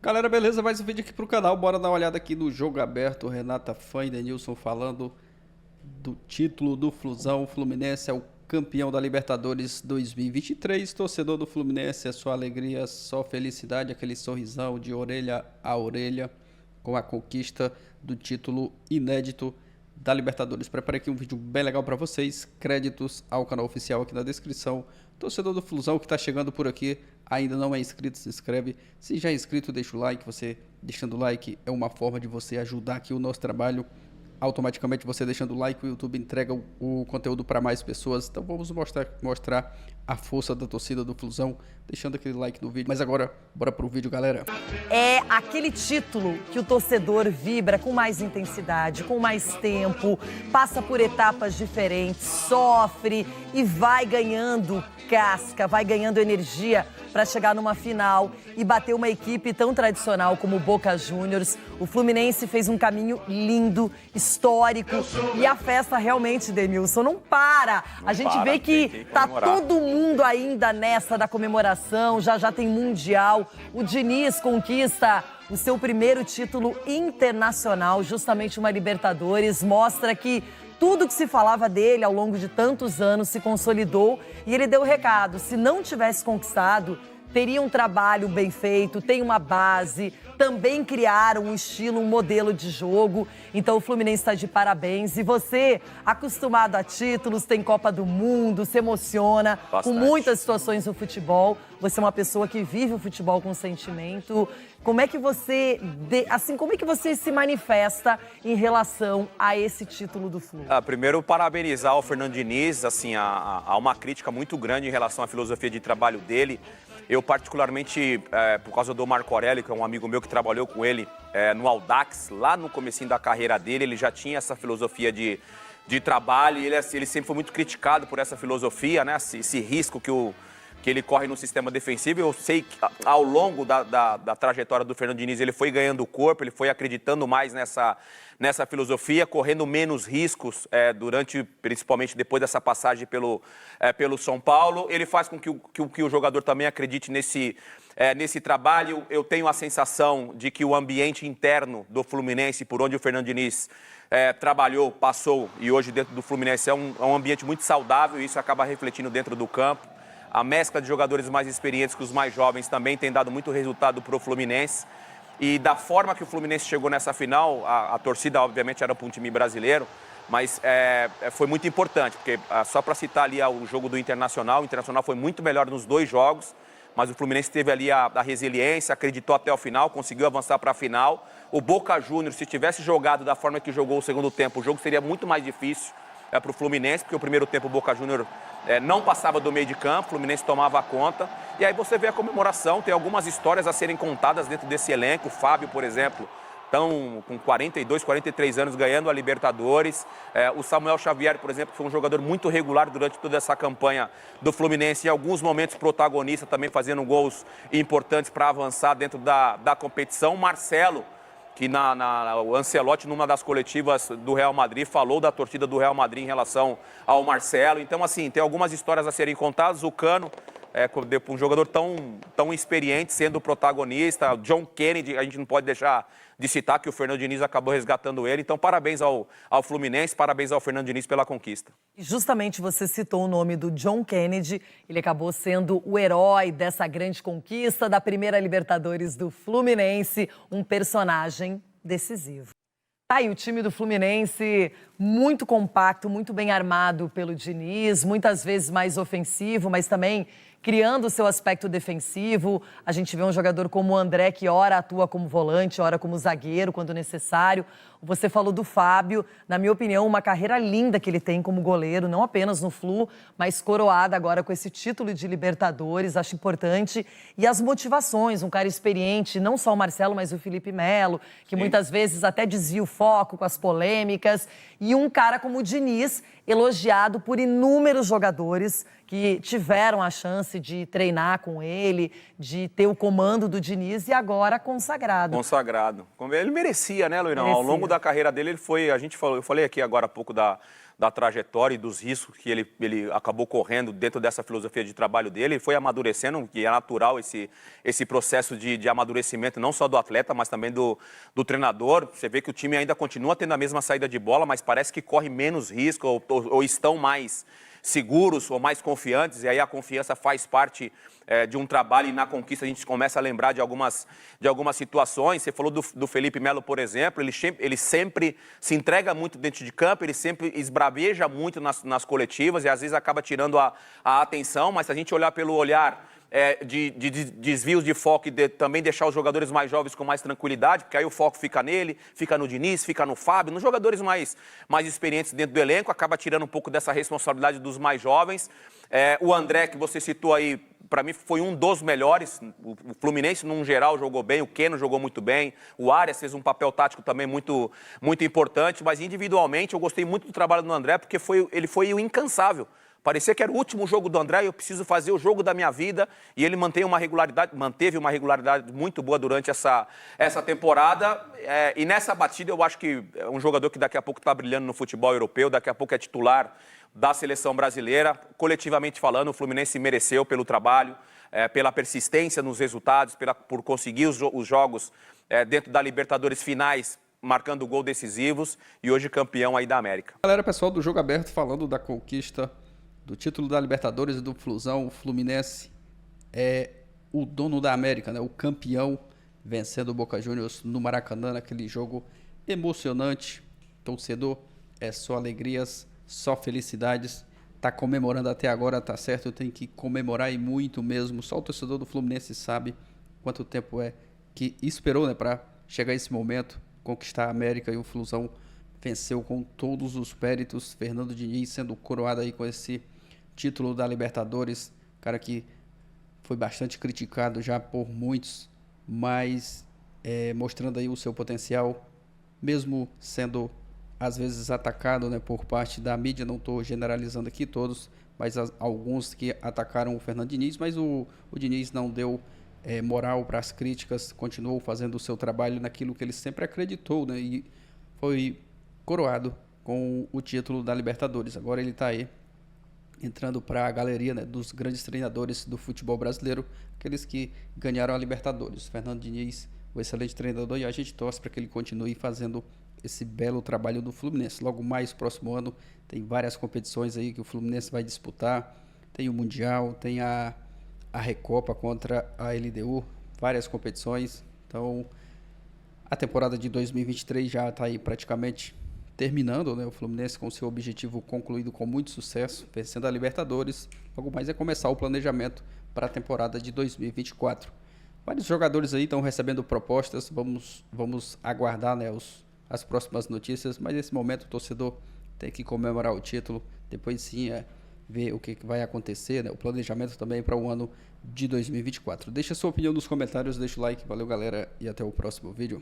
Galera, beleza? Mais um vídeo aqui pro canal. Bora dar uma olhada aqui no jogo aberto. Renata Fã e Denilson falando do título do Flusão. O Fluminense é o campeão da Libertadores 2023. Torcedor do Fluminense, é só alegria, só felicidade, aquele sorrisão de orelha a orelha com a conquista do título inédito da Libertadores. Preparei aqui um vídeo bem legal para vocês. Créditos ao canal oficial aqui na descrição. Torcedor do Flusão que está chegando por aqui, ainda não é inscrito, se inscreve. Se já é inscrito, deixa o like. Você deixando o like é uma forma de você ajudar aqui o nosso trabalho. Automaticamente você deixando o like, o YouTube entrega o conteúdo para mais pessoas. Então vamos mostrar a força da torcida do Flusão, deixando aquele like no vídeo. Mas agora, bora pro vídeo, galera. É aquele título que o torcedor vibra com mais intensidade, com mais tempo, passa por etapas diferentes, sofre e vai ganhando casca, vai ganhando energia para chegar numa final e bater uma equipe tão tradicional como o Boca Juniors. O Fluminense fez um caminho lindo, histórico, e a festa realmente, Denilson, não para. A gente vê que tá todo mundo ainda nessa da comemoração, já tem Mundial. O Diniz conquista o seu primeiro título internacional, justamente uma Libertadores, mostra que tudo que se falava dele ao longo de tantos anos se consolidou e ele deu o recado. Se não tivesse conquistado, teria um trabalho bem feito, tem uma base, também criaram um estilo, um modelo de jogo. Então o Fluminense está de parabéns. E você, acostumado a títulos, tem Copa do Mundo, se emociona com muitas situações no futebol. Você é uma pessoa que vive o futebol com sentimento. Como é que você, como é que você se manifesta em relação a esse título do Flu? Primeiro, parabenizar o Fernando Diniz. Há uma crítica muito grande em relação à filosofia de trabalho dele. Eu, particularmente, por causa do Marco Aurélio, que é um amigo meu que trabalhou com ele no Audax, lá no comecinho da carreira dele, ele já tinha essa filosofia de trabalho e ele sempre foi muito criticado por essa filosofia, né? Esse risco que ele corre no sistema defensivo. Eu sei que ao longo da trajetória do Fernando Diniz ele foi ganhando corpo, ele foi acreditando mais nessa filosofia, correndo menos riscos principalmente depois dessa passagem pelo São Paulo. Ele faz com que o jogador também acredite nesse trabalho. Eu tenho a sensação de que o ambiente interno do Fluminense, por onde o Fernando Diniz trabalhou, passou e hoje dentro do Fluminense é um ambiente muito saudável e isso acaba refletindo dentro do campo. A mescla de jogadores mais experientes com os mais jovens também tem dado muito resultado para o Fluminense. E da forma que o Fluminense chegou nessa final, a torcida obviamente era para um time brasileiro, mas foi muito importante, porque só para citar ali o jogo do Internacional, o Internacional foi muito melhor nos dois jogos, mas o Fluminense teve ali a resiliência, acreditou até o final, conseguiu avançar para a final. O Boca Juniors, se tivesse jogado da forma que jogou o segundo tempo, o jogo seria muito mais difícil para o Fluminense, porque o primeiro tempo o Boca Juniors não passava do meio de campo, o Fluminense tomava conta. E aí você vê a comemoração, tem algumas histórias a serem contadas dentro desse elenco. O Fábio, por exemplo, estão com 42, 43 anos ganhando a Libertadores. O Samuel Xavier, por exemplo, foi um jogador muito regular durante toda essa campanha do Fluminense, em alguns momentos protagonista, também fazendo gols importantes para avançar dentro da competição. Marcelo, que o Ancelotti, numa das coletivas do Real Madrid, falou da torcida do Real Madrid em relação ao Marcelo. Então, assim, tem algumas histórias a serem contadas. O Cano, um jogador tão experiente, sendo o protagonista. O John Kennedy, a gente não pode deixar de citar que o Fernando Diniz acabou resgatando ele. Então, parabéns ao Fluminense, parabéns ao Fernando Diniz pela conquista. E justamente você citou o nome do John Kennedy. Ele acabou sendo o herói dessa grande conquista da primeira Libertadores do Fluminense, um personagem decisivo. Tá aí o time do Fluminense muito compacto, muito bem armado pelo Diniz, muitas vezes mais ofensivo, mas também criando o seu aspecto defensivo. A gente vê um jogador como o André, que ora atua como volante, ora como zagueiro, quando necessário. Você falou do Fábio, na minha opinião, uma carreira linda que ele tem como goleiro, não apenas no Flu, mas coroada agora com esse título de Libertadores, acho importante. E as motivações, um cara experiente, não só o Marcelo, mas o Felipe Melo, que muitas vezes até desvia o foco com as polêmicas. E um cara como o Diniz, elogiado por inúmeros jogadores que tiveram a chance de treinar com ele, de ter o comando do Diniz e agora consagrado. Consagrado. Ele merecia, né, Loirão? Ao longo da carreira dele, eu falei aqui agora há pouco da trajetória e dos riscos que ele acabou correndo dentro dessa filosofia de trabalho dele. Ele foi amadurecendo, que é natural esse processo de amadurecimento, não só do atleta, mas também do treinador. Você vê que o time ainda continua tendo a mesma saída de bola, mas parece que corre menos risco ou estão mais seguros ou mais confiantes, e aí a confiança faz parte de um trabalho, e na conquista a gente começa a lembrar de algumas situações. Você falou do Felipe Melo, por exemplo, ele sempre se entrega muito dentro de campo, ele sempre esbraveja muito nas coletivas e às vezes acaba tirando a atenção, mas se a gente olhar pelo olhar de desvios de foco e também deixar os jogadores mais jovens com mais tranquilidade, porque aí o foco fica nele, fica no Diniz, fica no Fábio, nos jogadores mais experientes dentro do elenco, acaba tirando um pouco dessa responsabilidade dos mais jovens. O André, que você citou aí, para mim foi um dos melhores. O Fluminense, num geral, jogou bem, o Keno jogou muito bem, o Arias fez um papel tático também muito, muito importante, mas individualmente eu gostei muito do trabalho do André, porque ele foi o incansável. Parecia que era o último jogo do André, eu preciso fazer o jogo da minha vida, e ele manteve uma regularidade muito boa durante essa temporada, e nessa batida eu acho que é um jogador que daqui a pouco está brilhando no futebol europeu, daqui a pouco é titular da seleção brasileira. Coletivamente falando, o Fluminense mereceu pelo trabalho, pela persistência nos resultados, por conseguir os jogos dentro da Libertadores finais, marcando gol decisivos, e hoje campeão aí da América. Galera, pessoal do Jogo Aberto falando da conquista do título da Libertadores e do Flusão. O Fluminense é o dono da América, né? O campeão, vencendo o Boca Juniors no Maracanã, naquele jogo emocionante. Torcedor, é só alegrias, só felicidades. Tá comemorando até agora, tá certo, tem que comemorar, e muito mesmo. Só o torcedor do Fluminense sabe quanto tempo que esperou, né, para chegar esse momento, conquistar a América, e o Flusão venceu com todos os méritos. Fernando Diniz sendo coroado aí com esse título da Libertadores, cara que foi bastante criticado já por muitos, mas mostrando aí o seu potencial, mesmo sendo às vezes atacado, né, por parte da mídia. Não estou generalizando aqui todos, mas alguns que atacaram o Fernando Diniz, mas o Diniz não deu moral para as críticas, continuou fazendo o seu trabalho naquilo que ele sempre acreditou, né, e foi coroado com o título da Libertadores. Agora ele está aí entrando para a galeria, né, dos grandes treinadores do futebol brasileiro, aqueles que ganharam a Libertadores. Fernando Diniz, o excelente treinador, e a gente torce para que ele continue fazendo esse belo trabalho do Fluminense. Logo mais, próximo ano, tem várias competições aí que o Fluminense vai disputar. Tem o Mundial, tem a Recopa contra a LDU, várias competições. Então, a temporada de 2023 já está aí praticamente terminando, né? O Fluminense com seu objetivo concluído com muito sucesso, vencendo a Libertadores. Logo mais é começar o planejamento para a temporada de 2024. Vários jogadores aí estão recebendo propostas, vamos aguardar, né, as próximas notícias, mas nesse momento o torcedor tem que comemorar o título, depois sim ver o que vai acontecer, né, o planejamento também para o ano de 2024. Deixa a sua opinião nos comentários, deixa o like, valeu galera, e até o próximo vídeo.